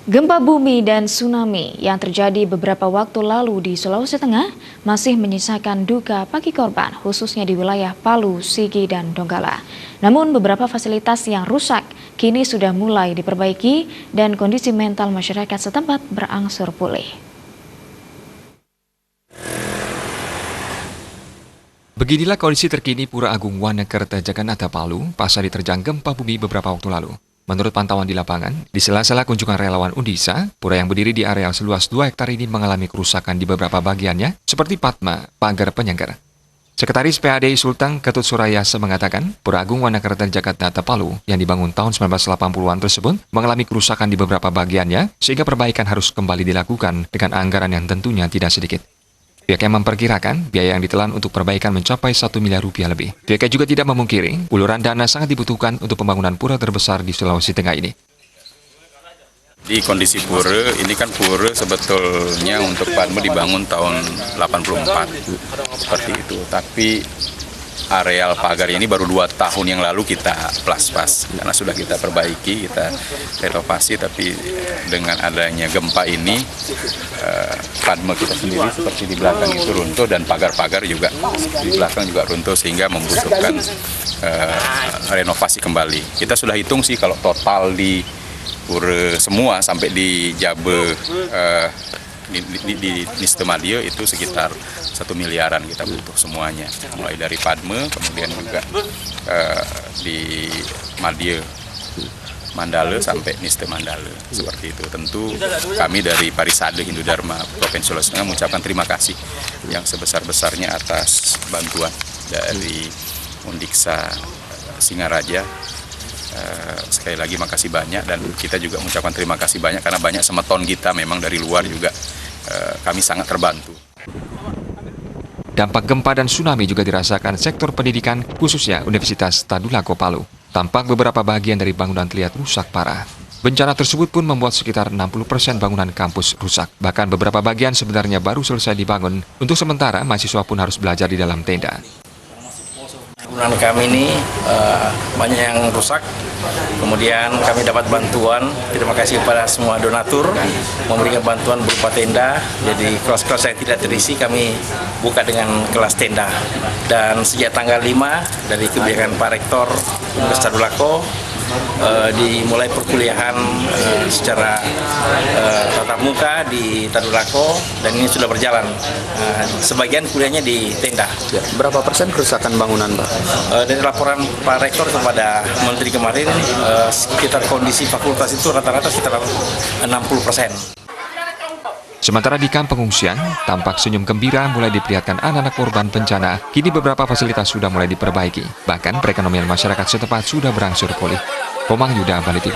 Gempa bumi dan tsunami yang terjadi beberapa waktu lalu di Sulawesi Tengah masih menyisakan duka bagi korban, khususnya di wilayah Palu, Sigi, dan Donggala. Namun beberapa fasilitas yang rusak kini sudah mulai diperbaiki dan kondisi mental masyarakat setempat berangsur pulih. Beginilah kondisi terkini Pura Agung Wanakerta Jagannatha Palu pasca diterjang gempa bumi beberapa waktu lalu. Menurut pantauan di lapangan, di sela-sela kunjungan relawan Undisa, pura yang berdiri di area seluas 2 hektar ini mengalami kerusakan di beberapa bagiannya, seperti patma, pagar penyangga. Sekretaris PADI Sultan Ketut Surayasa mengatakan, Pura Agung Wanakerta Jagannatha Palu yang dibangun tahun 1980-an tersebut mengalami kerusakan di beberapa bagiannya, sehingga perbaikan harus kembali dilakukan dengan anggaran yang tentunya tidak sedikit. Pihaknya memperkirakan biaya yang ditelan untuk perbaikan mencapai 1 miliar rupiah lebih. Pihaknya juga tidak memungkiri uluran dana sangat dibutuhkan untuk pembangunan pura terbesar di Sulawesi Tengah ini. Di kondisi pura, ini kan pura sebetulnya untuk Padma dibangun tahun 84, seperti itu. Tapi areal pagar ini baru 2 tahun yang lalu kita plus-pas, karena sudah kita perbaiki, kita renovasi, tapi dengan adanya gempa ini, Padma kita sendiri seperti di belakang itu runtuh dan pagar-pagar juga di belakang juga runtuh sehingga membutuhkan renovasi kembali. Kita sudah hitung sih kalau total di pura semua sampai di Jabe di Nistemadia itu sekitar 1 miliaran kita butuh semuanya, mulai dari Padma kemudian juga di Madia Mandala sampai Niste Mandala, seperti itu. Tentu kami dari Parisade Hindu Dharma Provinsi Sulawesi Tengah mengucapkan terima kasih yang sebesar-besarnya atas bantuan dari Undiksa Singaraja. Sekali lagi makasih banyak, dan kita juga mengucapkan terima kasih banyak karena banyak semeton kita memang dari luar juga kami sangat terbantu. Dampak gempa dan tsunami juga dirasakan sektor pendidikan, khususnya Universitas Tadulako Palu. Tampak beberapa bagian dari bangunan terlihat rusak parah. Bencana tersebut pun membuat sekitar 60% bangunan kampus rusak. Bahkan beberapa bagian sebenarnya baru selesai dibangun. Untuk sementara, mahasiswa pun harus belajar di dalam tenda. Bangunan kami ini banyak yang rusak, kemudian kami dapat bantuan. Terima kasih kepada semua donatur memberikan bantuan berupa tenda. Jadi kelas-kelas yang tidak terisi kami buka dengan kelas tenda. Dan sejak tanggal 5 dari kebijakan Pak Rektor Universitas Tadulako dimulai perkuliahan secara tatap muka di Tadulako, dan ini sudah berjalan. Sebagian kuliahnya di tenda. Ya, berapa persen kerusakan bangunan, Pak? Dari laporan Pak Rektor kepada Menteri kemarin, sekitar kondisi fakultas itu rata-rata sekitar 60%. Sementara di kamp pengungsian, tampak senyum gembira mulai diperlihatkan anak-anak korban bencana. Kini beberapa fasilitas sudah mulai diperbaiki. Bahkan perekonomian masyarakat setempat sudah berangsur pulih. Komang Yuda, Bali TV.